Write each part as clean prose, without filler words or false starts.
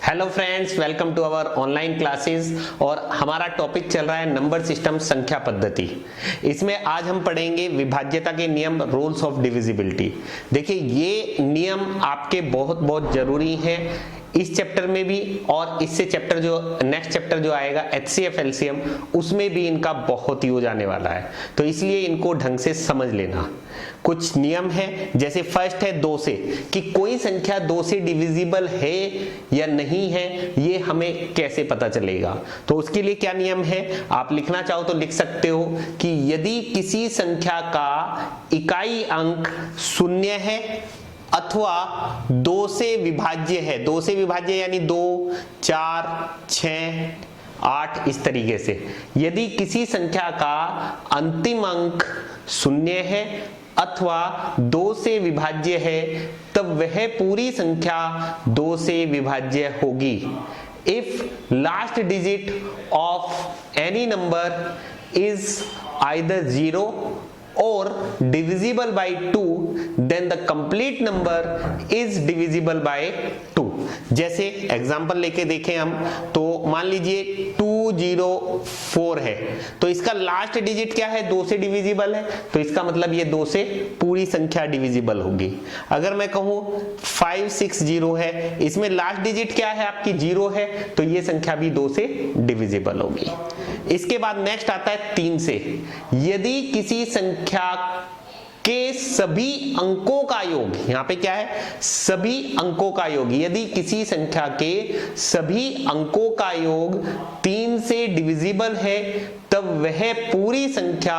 Hello friends, welcome to our online classes. और हमारा topic चल रहा है नंबर सिस्टम, संख्या पद्धति। इसमें आज हम पढ़ेंगे विभाज्यता के नियम, रूल्स ऑफ डिविजिबिलिटी। देखिए, ये नियम आपके बहुत जरूरी हैं इस चैप्टर में भी, और इससे चैप्टर जो नेक्स्ट चैप्टर जो आएगा HCF LCM, उसमें भी इनका बहुत यूज आने वाला है। तो इसलिए इनको ढंग से समझ लेना। कुछ नियम है, जैसे फर्स्ट है 2 से, कि कोई संख्या 2 से डिविजिबल है या नहीं है, ये हमें कैसे पता चलेगा। तो उसके लिए क्या नियम है, आप लिखना चाहो तो लिख सकते हो कि यदि किसी संख्या का इकाई अंक 0 है अथवा 2 से विभाज्य है। 2 से विभाज्य यानी 2, 4, 6, 8 इस तरीके से। यदि किसी संख्या का अंतिम अंक 0 है अथवा 2 से विभाज्य है, तब वह पूरी संख्या 2 से विभाज्य होगी। If last digit of any number is either 0 or divisible by 2, then the complete number is divisible by 2। जैसे एग्जांपल लेके देखें हम, तो मान लीजिए 204 है, तो इसका लास्ट डिजिट क्या है, 2 से डिविजिबल है, तो इसका मतलब ये 2 से पूरी संख्या डिविजिबल होगी। अगर मैं कहूं 560 है, इसमें लास्ट डिजिट क्या है आपकी 0 है, तो ये संख्या भी 2 से डिविजिबल होगी। इसके बाद नेक्स्ट आता है 3 से। यदि किसी संख्या के सभी अंकों का योग, यहां पे क्या है, सभी अंकों का योग, यदि किसी संख्या के सभी अंकों का योग 3 से डिविजिबल है, तब वह पूरी संख्या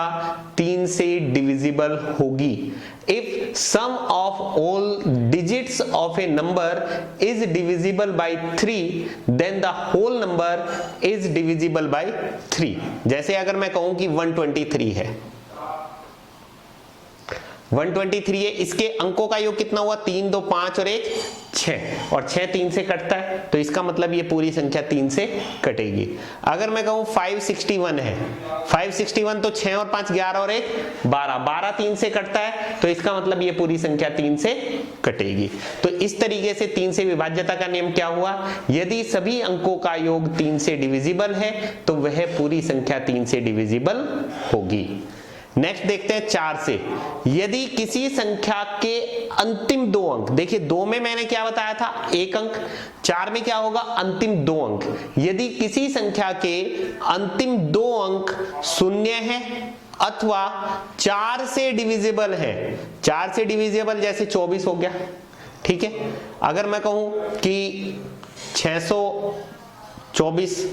3 से डिविजिबल होगी। If sum of all digits of a number is divisible by 3, then the whole number is divisible by 3। जैसे अगर मैं कहूं कि 123 है, 123 है, इसके अंकों का योग कितना हुआ, 3, 2, 5 और 1 6, और 6 3 से कटता है, तो इसका मतलब ये पूरी संख्या 3 से कटेगी। अगर मैं कहूं 561 है, 561 तो 6 और 5 11 और 1 12, 12 3 से कटता है, तो इसका मतलब ये पूरी संख्या 3 से कटेगी। तो इस तरीके से 3 से विभाज्यता का नियम क्या हुआ, यदि सभी अंकों का योग 3 से डिविजिबल है, तो वह पूरी संख्या 3 से डिविजिबल होगी। नेक्स्ट देखते हैं 4 से। यदि किसी संख्या के अंतिम 2 अंक, देखिए 2 में मैंने क्या बताया था, 1 अंक, 4 में क्या होगा, अंतिम 2 अंक। यदि किसी संख्या के अंतिम 2 अंक 0 है अथवा 4 से डिविजिबल है, 4 से डिविजिबल जैसे 24 हो गया, ठीक है। अगर मैं कहूं कि 624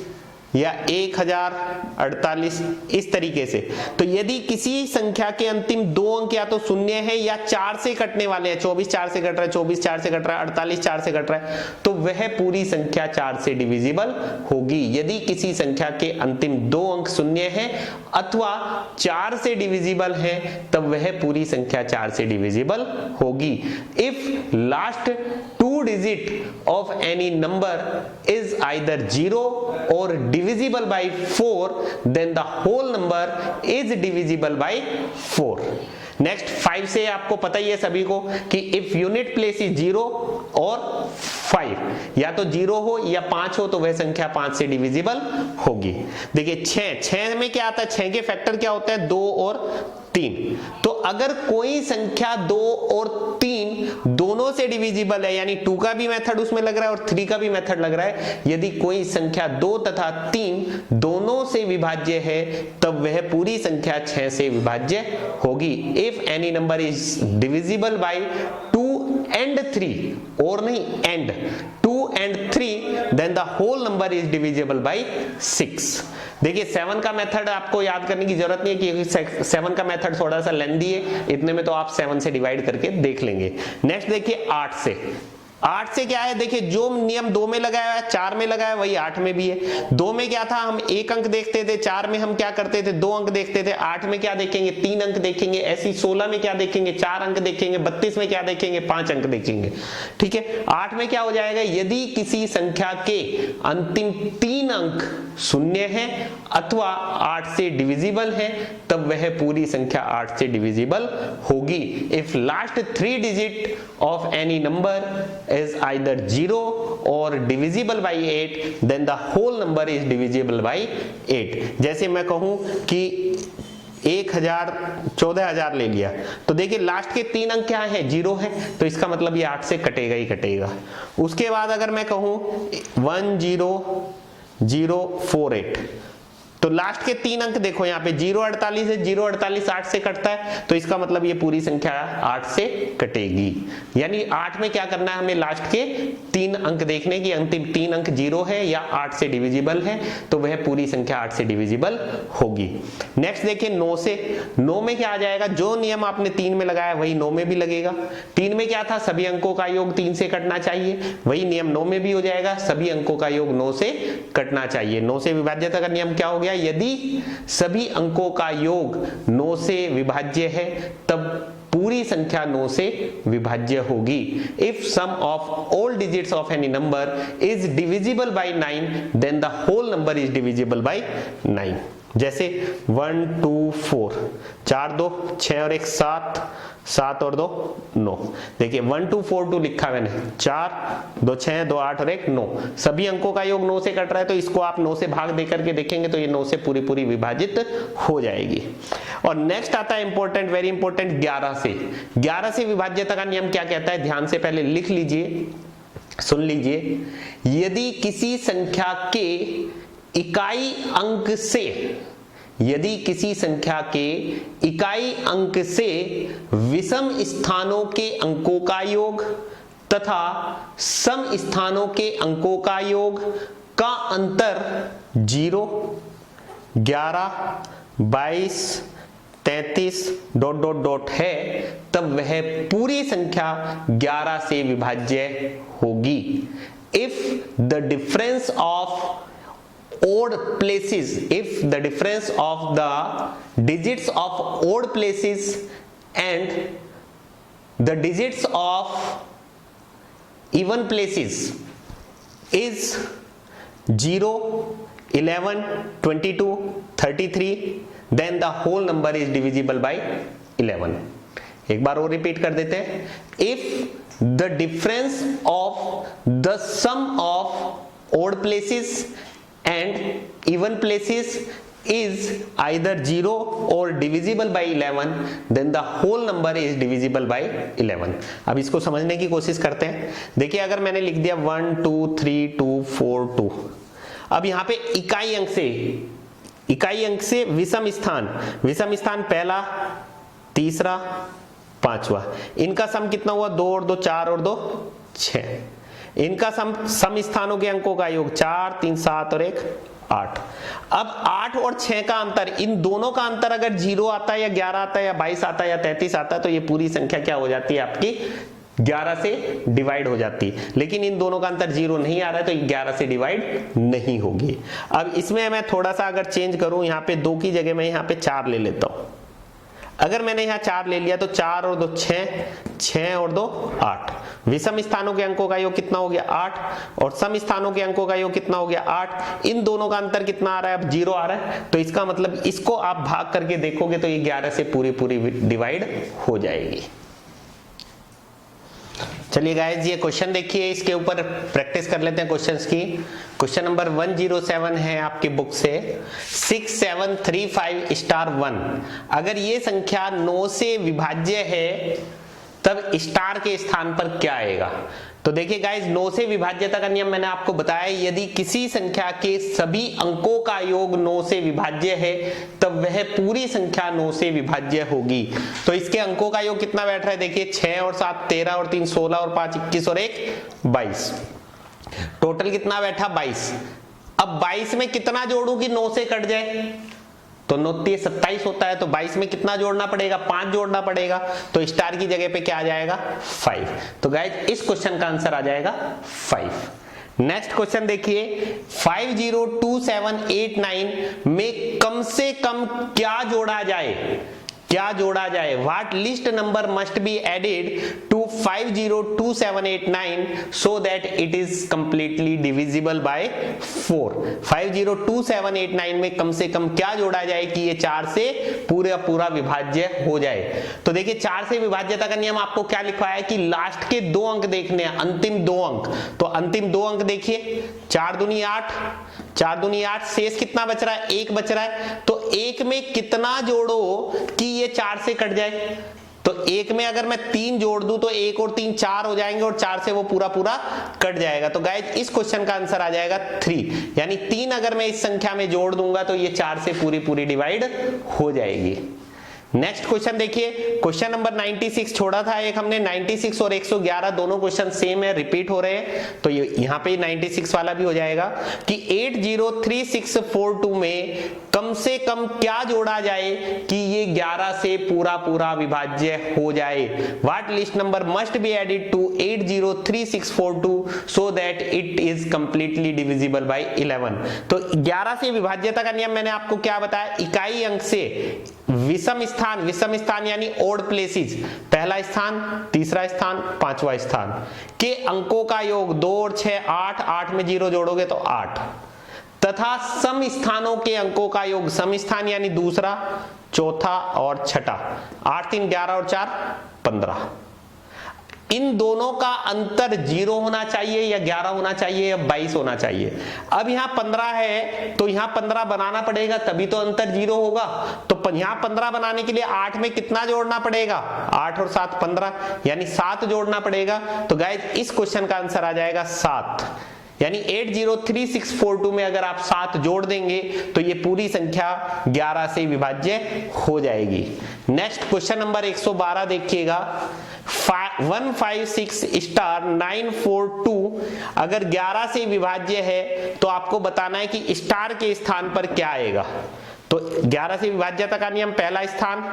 या 1048 इस तरीके से, तो यदि किसी संख्या के अंतिम 2 अंक या तो 0 है या 4 से कटने वाले हैं, 24 4 से कट रहा है, 24 4 से कट रहा है, 48 4 से कट रहा है, तो वह पूरी संख्या 4 से डिविजिबल होगी। यदि किसी संख्या के अंतिम 2 अंक 0 है अथवा 4 से डिविजिबल है, तब वह पूरी संख्या 4 से डिविजिबल होगी। If last 2 digit of any number is either 0 और divisible by 4, then the whole number is divisible by 4। Next 5 से आपको पता ही है सभी को कि इफ यूनिट प्लेस इज 0 और 5, या तो 0 हो या 5 हो, तो वह संख्या 5 से डिविजिबल होगी। देखिए 6 में क्या आता है, 6 के फैक्टर क्या होता है, 2 और 3। तो अगर कोई संख्या 2 और 3 दोनों से डिविजिबल है, यानी 2 का भी मेथड उसमें लग रहा है और 3 का भी मेथड लग रहा है, यदि कोई संख्या 2 तथा 3 दोनों से विभाज्य है, तब वह पूरी संख्या 6 से विभाज्य होगी। If any number is divisible bye 2 and 3, और नहीं and 2 and 3, then the whole number is divisible by 6। देखिए 7 का मेथड आपको याद करने की जरूरत नहीं है, क्योंकि 7 का मेथड थोड़ा सा लेंदी है, इतने में तो आप 7 से डिवाइड करके देख लेंगे। नेक्स्ट देखिए 8 से। 8 से क्या है, देखिए जो नियम 2 में लगाया है, 4 में लगाया है, वही 8 में भी है। 2 में क्या था, हम 1 अंक देखते थे, 4 में हम क्या करते थे, 2 अंक देखते थे, 8 में क्या देखेंगे, 3 अंक देखेंगे, ऐसी 16 में क्या देखेंगे, 4 अंक देखेंगे, 32 में क्या देखेंगे, 5 अंक देखेंगे, ठीक है। 8 में क्या हो जाएगा, यदि किसी संख्या के अंतिम 3 अंक 0 है अथवा 8 से डिविजिबल है, तब वह पूरी संख्या 8 से डिविजिबल होगी। If last 3 digit of any number is either 0 और divisible by 8 then the whole number is divisible by 8। जैसे मैं कहूं कि 1000 14000 ले लिया, तो देखिए लास्ट के 3 अंक क्या है, 0 है, तो इसका मतलब ये 8 से कटेगा ही कटेगा। उसके बाद अगर मैं कहूं 10048, तो लास्ट के 3 अंक देखो यहाँ पे 048 है, 048 8 से कटता है, तो इसका मतलब ये पूरी संख्या 8 से कटेगी। यानी 8 में क्या करना है हमें, लास्ट के 3 अंक देखने की, अंतिम 3 अंक 0 है या 8 से डिविजिबल है, तो वह पूरी संख्या 8 से डिविजिबल होगी। नेक्स्ट देखिए 9 से, 9 में क्या आ जाएगा, जो नियम आपने 3 में लगाया वही 9 में भी लगेगा। 3 में क्या था, सभी अंकों का योग 3 से कटना चाहिए, वही नियम 9 में भी हो जाएगा, सभी अंकों का योग 9 से कटना चाहिए। 9 से विभाज्यता का नियम क्या हो गया, यदि सभी अंकों का योग 9 से विभाज्य है तब पूरी संख्या 9 से विभाज्य होगी। If sum of all digits of any number is divisible by 9 then the whole number is divisible by 9। जैसे 1 2 4, 4 2 6 और 1 7, 7 और 2 9। देखिए 1 2 4 2 लिखा मैंने, 4 2 6 2 8 और 1 9, सभी अंकों का योग 9 से कट रहा है, तो इसको आप 9 से भाग देकर के देखेंगे तो ये 9 से पूरी पूरी विभाजित हो जाएगी। और नेक्स्ट आता है इंपॉर्टेंट, वेरी इंपॉर्टेंट 11 से। 11 से विभाज्यता का नियम क्या कहता है, ध्यान से पहले लिख लीजिए, सुन लीजिए। यदि किसी संख्या के इकाई अंक से, यदि किसी संख्या के इकाई अंक से विषम स्थानों के अंकों का योग तथा सम स्थानों के अंकों का योग का अंतर 0, 11, 22, 33 ... है, तब वह पूरी संख्या 11 से विभाज्य होगी। If the difference of odd places, if the difference of the digits of odd places and the digits of even places is 0, 11, 22, 33, then the whole number is divisible by 11। एक बार और रिपीट कर देते हैं। If the difference of the sum of odd places and even places is either 0 or divisible by 11 then the whole number is divisible by 11। अब इसको समझने की कोशिश करते हैं। देखिए अगर मैंने लिख दिया 1 2 3 2 4 2, अब यहाँ पे इकाई अंक से विषम स्थान पहला, तीसरा, पांचवा, इनका सम कितना हुआ, 2 और 2 4 और 2 6। इनका सम स्थानों के अंकों का योग 4 3 7 और 1 8। अब 8 और 6 का अंतर, इन दोनों का अंतर अगर 0 आता है या 11 आता है या 22 आता है या 33 आता है, तो ये पूरी संख्या क्या हो जाती है आपकी, 11 से डिवाइड हो जाती है। लेकिन इन दोनों का अंतर 0 नहीं आ रहा है, तो 11 से डिवाइड नहीं होगी। अब इसमें मैं थोड़ा सा अगर चेंज करूं, यहाँ पे 2 की जगह मैं यहाँ पे 4 ले लेता हूं। अगर मैंने यहाँ 4 ले लिया तो 4 और 2 6, 6 और 2 8। विषम स्थानों के अंकों का योग कितना हो गया, 8, और सम स्थानों के अंकों का योग कितना हो गया, 8। इन दोनों का अंतर कितना आ रहा है, अब 0 आ रहा है, तो इसका मतलब इसको आप भाग करके देखोगे तो ये 11 से पूरी पूरी डिवाइड हो जाएगी। चलिए गाइस ये क्वेश्चन देखिए, इसके ऊपर प्रैक्टिस कर लेते हैं क्वेश्चंस की। क्वेश्चन नंबर 107 है आपकी बुक से, 6735*1। अगर ये संख्या 9 से विभाज्य है तब स्टार के स्थान पर क्या आएगा। तो देखिए गाइस 9 से विभाज्यता का नियम मैंने आपको बताया, यदि किसी संख्या के सभी अंकों का योग 9 से विभाज्य है तब वह पूरी संख्या 9 से विभाज्य होगी। तो इसके अंकों का योग कितना बैठ रहा है, देखिए 6 और 7 13 और 3 16 और 5 21 और 1 22। टोटल कितना बैठा, 22। अब 22 में कितना जोड़ू कि 9 से कट जाए, तो 9 3 27 होता है, तो 22 में कितना जोड़ना पड़ेगा, 5 जोड़ना पड़ेगा, तो स्टार की जगह पे क्या आ जाएगा, 5। तो गाइस इस क्वेश्चन का आंसर आ जाएगा 5। नेक्स्ट क्वेश्चन देखिए, 502789 में कम से कम क्या जोड़ा जाए, what least number must be added to 502789 so that it is completely divisible by 4। 502789 में कम से कम क्या जोड़ा जाए कि ये 4 से पूरा विभाज्य हो जाए। तो देखिए 4 से विभाज्यता का नियम आपको क्या लिखवाया है कि लास्ट के 2 अंक देखने हैं, अंतिम 2 अंक। तो अंतिम 2 अंक देखिए, 4 दूनी 8, 4 दूनी 8, शेष कितना बच रहा है, 1 बच रहा है। तो 1 में कितना जोड़ो कि ये 4 से कट जाए। तो 1 में अगर मैं 3 जोड़ दूं तो 1 और 3 4 हो जाएंगे और 4 से वो पूरा कट जाएगा। तो गाइज इस क्वेश्चन का आंसर आ जाएगा 3, यानी 3 अगर मैं इस संख्या में जोड़ दूंगा तो ये 4 से पूरी डिवाइड हो जाएगी। नेक्स्ट क्वेश्चन देखिए, क्वेश्चन नंबर 96 छोड़ा था एक हमने, 96 और 111 दोनों क्वेश्चन सेम है, रिपीट हो रहे हैं। तो ये यहाँ पे 96 वाला भी हो जाएगा कि 803642 में कम से कम क्या जोड़ा जाए कि ये 11 से पूरा विभाज्य हो जाए। What least number must be added to 803642 so that it is completely divisible by 11। तो 11 से विभाज्यता का नियम मैंने आपको क्या बताया, इकाई अंक से विषम स्थान यानी ओड प्लेसेस, पहला स्थान, तीसरा स्थान, पांचवा स्थान के अंकों का योग 2 और 6 8, 8 में 0 जोड़ोगे तो 8, तथा सम स्थानों के अंकों का योग, सम स्थान यानी दूसरा, चौथा और छठा, 8 3 11 और 4 15। इन दोनों का अंतर 0 होना चाहिए या 11 होना चाहिए या 22 होना चाहिए। अब यहाँ 15 है तो यहाँ 15 बनाना पड़ेगा तभी तो अंतर 0 होगा। तो यहाँ 15 बनाने के लिए 8 में कितना जोड़ना पड़ेगा, 8 और 7 15, यानी 7 जोड़ना पड़ेगा। तो गाइस इस क्वेश्चन का आंसर आ जाएगा 7, यानी 803642 में अगर आप 7 जोड़ देंगे तो ये पूरी संख्या 11 से विभाज्य हो जाएगी। नेक्स्ट क्वेश्चन नंबर 112 देखिएगा, 156*942 अगर 11 से विभाज्य है तो आपको बताना है कि स्टार के स्थान पर क्या आएगा। तो 11 से विभाज्यता का नियम, पहला स्थान,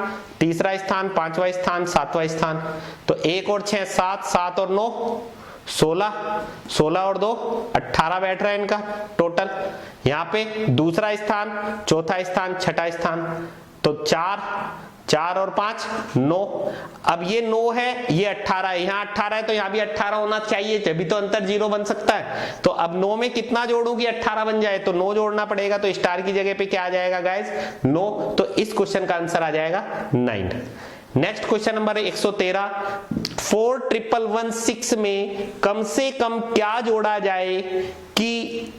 तीसरा स्थान, पांचवा स्थान, सातवां स्थान। तो 1 और 6 7, 7 और 9 16, 16 और 2 18 बैठ रहा है इनका टोटल। यहाँ पे दूसरा स्थान, चौथा स्थान, छठा स्थान, तो 4 4 और 5 9। अब ये 9 है, ये 18 है, यहाँ 18 है तो यहाँ भी 18 होना चाहिए तभी तो अंतर 0 बन सकता है। तो अब 9 में कितना जोड़ूं कि 18 बन जाए, तो 9 जोड़ना पड़ेगा। तो स्टार की जगह पे क्या आ जाएगा गाइस, 9। तो इस क्वेश्चन का आंसर आ जाएगा 9। नेक्स्ट क्वेश्चन नंबर 113, 4116 में कम से कम क्या जोड़ा जाए कि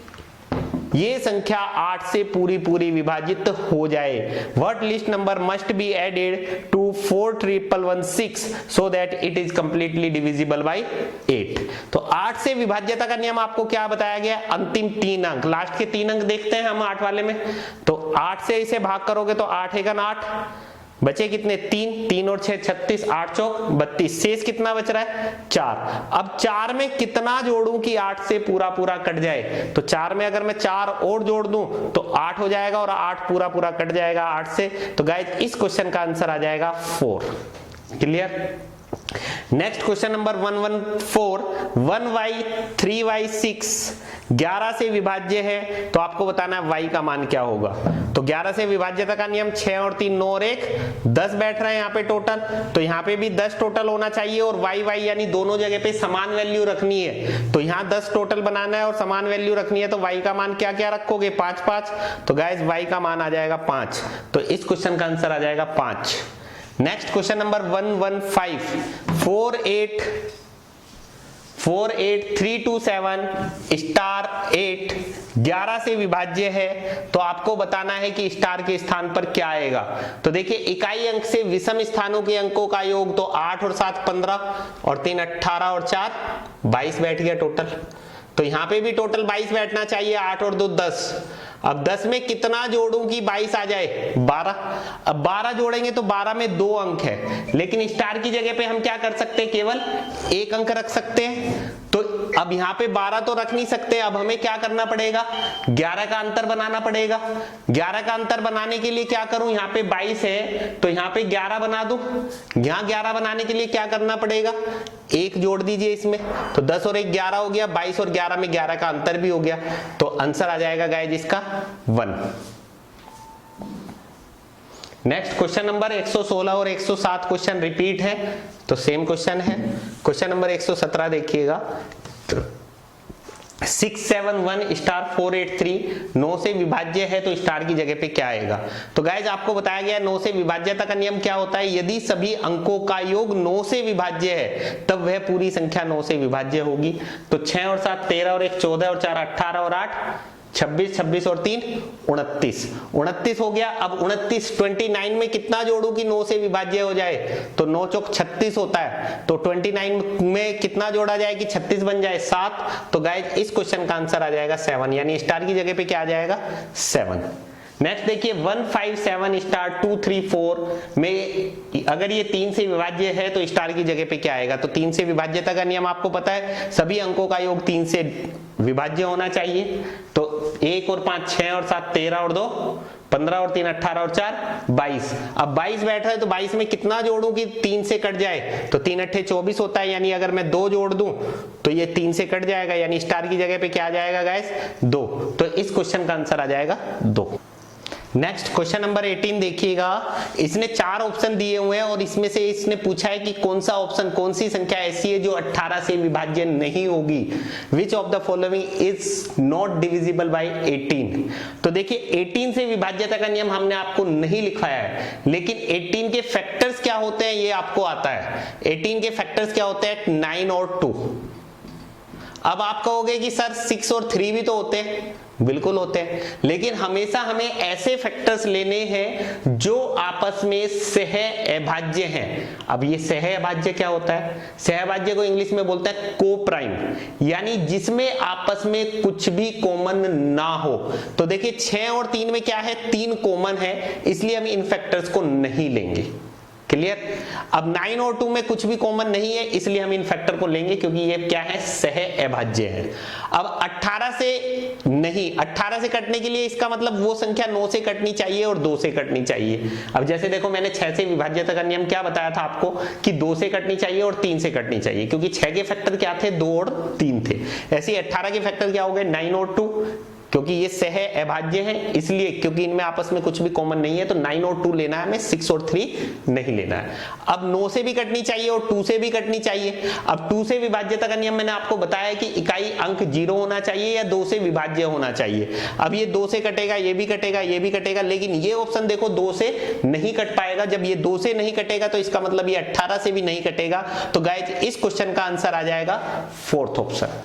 ये संख्या 8 से पूरी विभाजित हो जाए। What least number must be added to 4116 so that it is completely divisible by 8। तो 8 से विभाज्यता का नियम आपको क्या बताया गया, अंतिम 3 अंक, लास्ट के 3 अंक देखते हैं हम 8 वाले में। तो 8 से इसे भाग करोगे तो 8 एकन 8, बचे कितने 3, 3 और 6 36, 8 चौक 32, शेष कितना बच रहा है 4। अब 4 में कितना जोड़ूं कि 8 से पूरा कट जाए। तो 4 में अगर मैं 4 और जोड़ दूं तो 8 हो जाएगा और 8 पूरा कट जाएगा 8 से। तो गाइस इस क्वेश्चन का आंसर आ जाएगा 4। Clear. Next question number 114, 1y 3y6 11 से विभाज्य है तो आपको बताना है y का मान क्या होगा। तो 11 से विभाज्यता का नियम 6 और 3 9 और 1 10 बैठ रहे हैं यहाँ पे टोटल। तो यहाँ पे भी 10 टोटल होना चाहिए और y यानी दोनों जगह पे समान वैल्यू रखनी है। तो यहाँ 10 टोटल बनाना है और समान वैल्यू रखनी है। तो y का मान क्या क्या रखोगे 5 5। तो गाइस y का मान आ जाएगा 5। तो इस क्वेश्चन का आंसर आ जाएगा 5। नेक्स्ट क्वेश्चन नंबर 115, 48327*8 11 से विभाज्य है तो आपको बताना है कि स्टार के स्थान पर क्या आएगा। तो देखिए इकाई अंक से विषम स्थानों के अंकों का योग, तो 8 और 7 15 और 3 18 और 4 22 बैठ गया टोटल। तो यहाँ पे भी टोटल 22 बैठना चाहिए, 8 और 2 10। अब 10 में कितना जोड़ूं कि 22 आ जाए 12। अब 12 जोड़ेंगे तो 12 में 2 अंक है, लेकिन स्टार की जगह पे हम क्या कर सकते हैं, केवल 1 अंक रख सकते हैं। तो अब यहाँ पे 12 तो रख नहीं सकते, अब हमें क्या करना पड़ेगा 11 का अंतर बनाना पड़ेगा। 11 का अंतर बनाने के लिए क्या करूं, यहाँ पे 22 है तो यहाँ पे 11 बना दूं। यहाँ 11 बनाने के लिए क्या करना पड़ेगा, 1 जोड़ दीजिए इसमें। तो 10 और 1 11 हो गया, 22 और 11 में 11 का अंतर भी हो गया। तो आंसर आ जाएगा गाइस इसका 1। नेक्स्ट क्वेश्चन नंबर 116 और 107 क्वेश्चन रिपीट है, तो सेम क्वेश्चन है। क्वेश्चन नंबर 117 देखिएगा, 671 स्टार 483 9 से विभाज्य है तो स्टार की जगह पे क्या आएगा। तो गाइज आपको बताया गया 9 से विभाज्यता का नियम क्या होता है, यदि सभी अंकों का योग 9 से विभाज्य है तब वह पूरी संख्या 9 से विभाज्य होगी। तो 6 और 7 13 और 1 14 और 4 18 और 8 26 26 और 3 29 29 हो गया। अब 29 29 में कितना जोड़ू कि 9 से विभाज्य हो जाए, तो 9 चौक 36 होता है, तो 29 में कितना जोड़ा जाए कि 36 बन जाए 7। तो गाइज इस क्वेश्चन का आंसर आ जाएगा 7, यानी स्टार की जगह पे क्या आ जाएगा 7। नेक्स्ट देखिए 157 स्टार 234 में अगर ये 3 से विभाज्य है तो स्टार की जगह पे क्या आएगा। तो 3 से विभाज्यता का नियम आपको पता है, सभी अंकों का योग 3 से विभाज्य होना चाहिए। तो 1 और 5 6 और 7 13 और 2 15 और 3 18 और 4 22। अब 22 बैठ रहा है तो 22 में कितना जोड़ूं कि 3 से कट जाए, तो 3 अट्ठे 24 होता है, यानी अगर मैं 2 जोड़ दूं तो ये 3 से कट जाएगा, यानी स्टार की जगह पे क्या आ जाएगा गाइस 2। तो इस क्वेश्चन का आंसर आ जाएगा 2। नेक्स्ट क्वेश्चन नंबर 18 देखिएगा, इसने 4 ऑप्शन दिए हुए हैं और इसमें से इसने पूछा है कि कौन सा ऑप्शन, कौन सी संख्या ऐसी है जो 18 से विभाज्य नहीं होगी। Which of the following is not divisible by 18। तो देखिए 18 से विभाज्यता का नियम हमने आपको नहीं लिखवाया है, लेकिन 18 के फैक्टर्स क्या होते हैं ये आपको आता है। 18 के फैक्टर्स क्या होते हैं 9 और 2। अब आप कहोगे कि सर 6 और 3 भी तो होते हैं, बिल्कुल होते हैं, लेकिन हमेशा हमें ऐसे फैक्टर्स लेने हैं जो आपस में सह अभाज्य हैं। अब ये सह अभाज्य क्या होता है, सह अभाज्य को इंग्लिश में बोलते हैं को प्राइम, यानी जिसमें आपस में कुछ भी कॉमन ना हो। तो देखिए 6 और 3 में क्या है 3 कॉमन है, इसलिए हम इन फैक्टर्स को नहीं लेंगे। क्लियर। अब 9 और 2 में कुछ भी कॉमन नहीं है, इसलिए हम इन फैक्टर को लेंगे क्योंकि ये क्या है सह अभाज्य है। अब 18 से नहीं, 18 से कटने के लिए इसका मतलब वो संख्या 9 से कटनी चाहिए और 2 से कटनी चाहिए। अब जैसे देखो मैंने 6 से विभाज्यता का नियम क्या बताया था आपको कि 2 से कटनी चाहिए और 3 से कटनी चाहिए, क्योंकि 6 के फैक्टर क्या थे 2 और 3 थे। ऐसे ही 18 के फैक्टर क्या हो गए 9 और 2, क्योंकि ये सह अभाज्य है इसलिए, क्योंकि इनमें आपस में कुछ भी कॉमन नहीं है, तो 9 और 2 लेना है हमें, 6 और 3 नहीं लेना है। अब 9 से भी कटनी चाहिए और 2 से भी कटनी चाहिए। अब 2 से विभाज्यता का नियम मैंने आपको बताया कि इकाई अंक 0 होना चाहिए या 2 से विभाज्य होना चाहिए। अब ये 2 से कटेगा, ये भी कटेगा, ये भी कटेगा, लेकिन ये ऑप्शन देखो 2 से नहीं कट पाएगा। जब ये 2 से नहीं कटेगा तो इसका मतलब ये 18 से भी नहीं कटेगा। तो गाइस इस क्वेश्चन का आंसर आ जाएगा 4th ऑप्शन।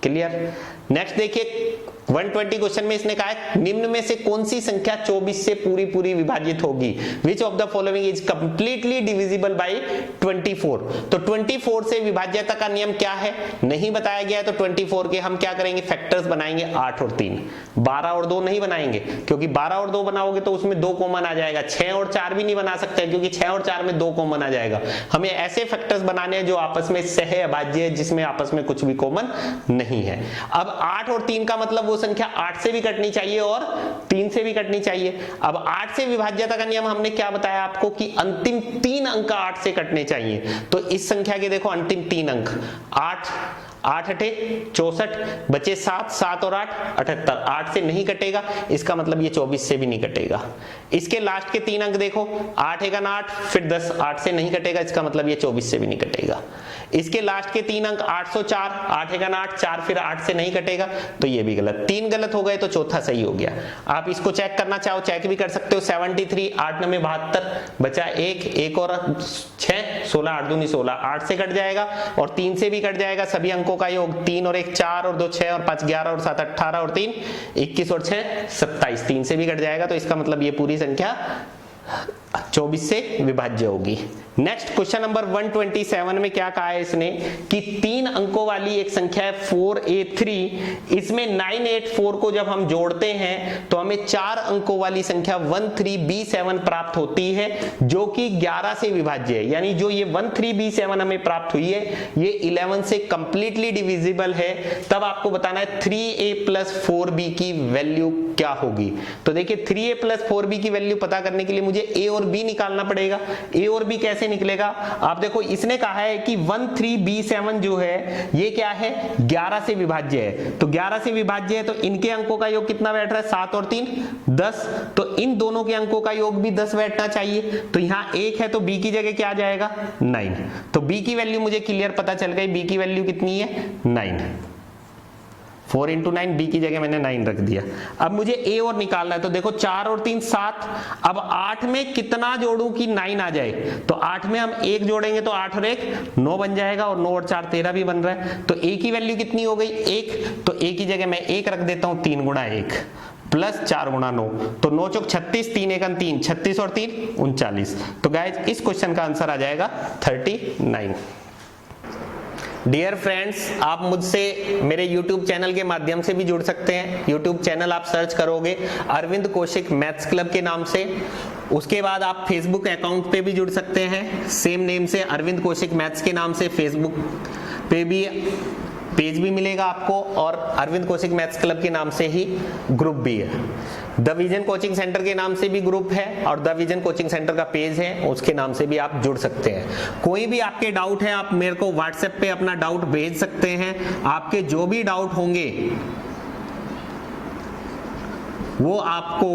क्लियर। नेक्स्ट देखिए 120 क्वेश्चन में इसने कहा है निम्न में से कौन सी संख्या 24 से पूरी पूरी विभाजित होगी। Which of the following is completely divisible bye 24। तो 24 से विभाज्यता का नियम क्या है नहीं बताया गया है, तो 24 के हम क्या करेंगे फैक्टर्स बनाएंगे 8 और 3। 12 और 2 नहीं बनाएंगे, क्योंकि 12 और 2 बनाओगे तो उसमें 2 कॉमन आ जाएगा। 6 और 4 भी नहीं बना सकते क्योंकि 6 और 4 में 2 कॉमन आ जाएगा। हमें ऐसे फैक्टर्स बनाने हैं जो आपस में सह अभाज्य है, जिसमें आपस में कुछ भी कॉमन नहीं है। अब 8 और 3 का मतलब वो संख्या 8 से भी कटनी चाहिए और 3 से भी कटनी चाहिए। अब 8 से विभाज्यता का नियम हमने क्या बताया आपको कि अंतिम 3 अंक 8 से कटने चाहिए। तो इस संख्या के देखो अंतिम 3 अंक 8 8 अठे 64 बचे 7 7 और 8 78। 8 से नहीं कटेगा, इसका मतलब ये 24 से भी नहीं कटेगा। इसके लास्ट के 3 अंक देखो 8 1 8 फिर 10, 8 से नहीं कटेगा, इसका मतलब ये 24 से भी नहीं कटेगा। इसके लास्ट के 3 अंक 804 8 1 8 4 फिर 8 से नहीं कटेगा, तो ये भी गलत। 3 गलत हो गए तो चौथा सही हो गया। आप इसको चेक करना चाहो चेक भी कर सकते हो। 73 8 9 72 बचा 1 और 6 16 8 दूनी 16, 8 से कट जाएगा और 3 से भी कट जाएगा। सभी अंकों का योग 3 और 1 4 और 2 6 और 5 11 और 7 18 और 3 21 और 6 27, 3 से भी कट जाएगा, तो इसका मतलब ये पूरी संख्या 24 से विभाज्य होगी। नेक्स्ट क्वेश्चन नंबर 127 में क्या कहा है इसने कि 3 अंकों वाली एक संख्या है 483, इसमें 984 को जब हम जोड़ते हैं तो हमें 4 अंकों वाली संख्या 13B7 प्राप्त होती है जो कि 11 से विभाज्य है। यानी जो ये 13B7 हमें प्राप्त हुई है ये 11 से कंप्लीटली डिविजिबल है। तब आपको बताना है 3A + 4B की वैल्यू क्या होगी। तो देखिए 3A + 4B की वैल्यू पता करने के लिए मुझे A और और बी निकालना पड़ेगा। ए और बी कैसे निकलेगा, आप देखो इसने कहा है कि 13B7 जो है ये क्या है 11 से विभाज्य है, तो 11 से विभाज्य है तो इनके अंकों का योग कितना बैठ रहा है 7 और 3 10, तो इन दोनों के अंकों का योग भी 10 बैठना चाहिए, तो यहां 1 है तो बी की जगह क्या आ जाएगा 9, तो बी की वैल्यू मुझे क्लियर पता चल गई, बी की वैल्यू कितनी है 9, 4 × 9, बी की जगह मैंने 9 रख दिया। अब मुझे ए और निकालना है, तो देखो 4 और 3 7, अब 8 में कितना जोड़ूं कि 9 आ जाए, तो 8 में हम 1 जोड़ेंगे तो 8 और 1 9 बन जाएगा, और 9 और 4 13 भी बन रहा है, तो ए की वैल्यू कितनी हो गई 1, तो ए की जगह मैं 1 रख देता हूं, 3 × 1 प्लस 4 × 9, तो 9 चौक 36, 3 1 3, 36 और 3 39, तो गाइज इस क्वेश्चन का आंसर आ जाएगा 39। डियर फ्रेंड्स, आप मुझसे मेरे YouTube चैनल के माध्यम से भी जुड़ सकते हैं। YouTube चैनल आप सर्च करोगे अरविंद कौशिक मैथ्स क्लब के नाम से, उसके बाद आप Facebook अकाउंट पे भी जुड़ सकते हैं सेम नेम से, अरविंद कौशिक मैथ्स के नाम से Facebook पे भी पेज भी मिलेगा आपको, और अरविंद कौशिक मैथ्स क्लब के नाम से ही ग्रुप भी है। द विजन कोचिंग सेंटर के नाम से भी ग्रुप है, और द विजन कोचिंग सेंटर का पेज है उसके नाम से भी आप जुड़ सकते हैं। कोई भी आपके डाउट है आप मेरे को व्हाट्सएप पे अपना डाउट भेज सकते हैं, आपके जो भी डाउट होंगे वो आपको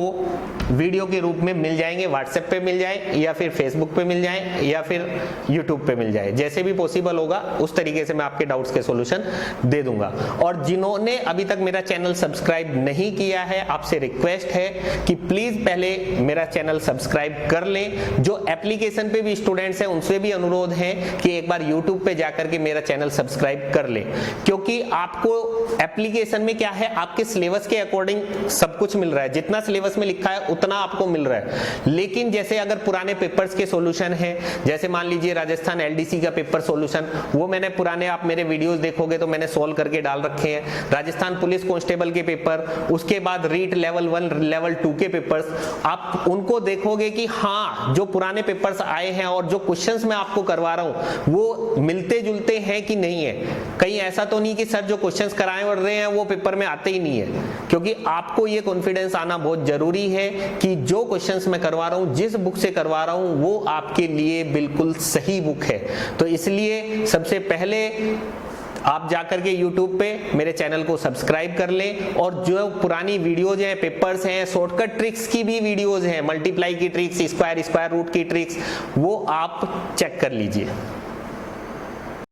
वीडियो के रूप में मिल जाएंगे, व्हाट्सएप पे मिल जाए या फिर फेसबुक पे मिल जाए या फिर यूट्यूब पे मिल जाए, जैसे भी पॉसिबल होगा उस तरीके से मैं आपके डाउट्स के सॉल्यूशन दे दूंगा। और जिन्होंने अभी तक मेरा चैनल सब्सक्राइब नहीं किया है, आपसे रिक्वेस्ट है कि प्लीज पहले मेरा चैनल सब्सक्राइब कर लें। जो एप्लीकेशन पे भी स्टूडेंट्स हैं उनसे भी अनुरोध है कि एक बार यूट्यूब पे जाकर के मेरा चैनल सब्सक्राइब कर लें, क्योंकि आपको एप्लीकेशन में क्या है आपके सिलेबस के अकॉर्डिंग सब कुछ मिल रहा है, जितना सिलेबस में लिखा है उतना आपको मिल रहा है। लेकिन जैसे अगर पुराने पेपर्स के सॉल्यूशन है, जैसे मान लीजिए राजस्थान एलडीसी का पेपर सॉल्यूशन, वो मैंने पुराने, आप मेरे वीडियोस देखोगे तो मैंने सॉल्व करके डाल रखे हैं। राजस्थान पुलिस कांस्टेबल के पेपर, उसके बाद रीट लेवल 1 लेवल 2 के पेपर्स, आप उनको देखोगे कि हाँ जो पुराने पेपर्स आए हैं और जो क्वेश्चंस मैं आपको करवा रहा हूं वो मिलते जुलते हैं कि नहीं है। कहीं ऐसा तो नहीं कि सर जो क्वेश्चंस कराए और रहे हैं वो पेपर में आते ही नहीं है, क्योंकि आपको ये कॉन्फिडेंस आना बहुत जरूरी है कि जो क्वेश्चंस मैं करवा रहा हूं, जिस बुक से करवा रहा हूं वो आपके लिए बिल्कुल सही बुक है। तो इसलिए सबसे पहले आप जाकर के YouTube पे मेरे चैनल को सब्सक्राइब कर लें, और जो पुरानी वीडियोज हैं, पेपर्स हैं, शॉर्टकट ट्रिक्स की भी वीडियोज हैं, मल्टीप्लाई की ट्रिक्स, स्क्वायर रूट की ट्रिक्स, वो आप चेक कर लीजिए।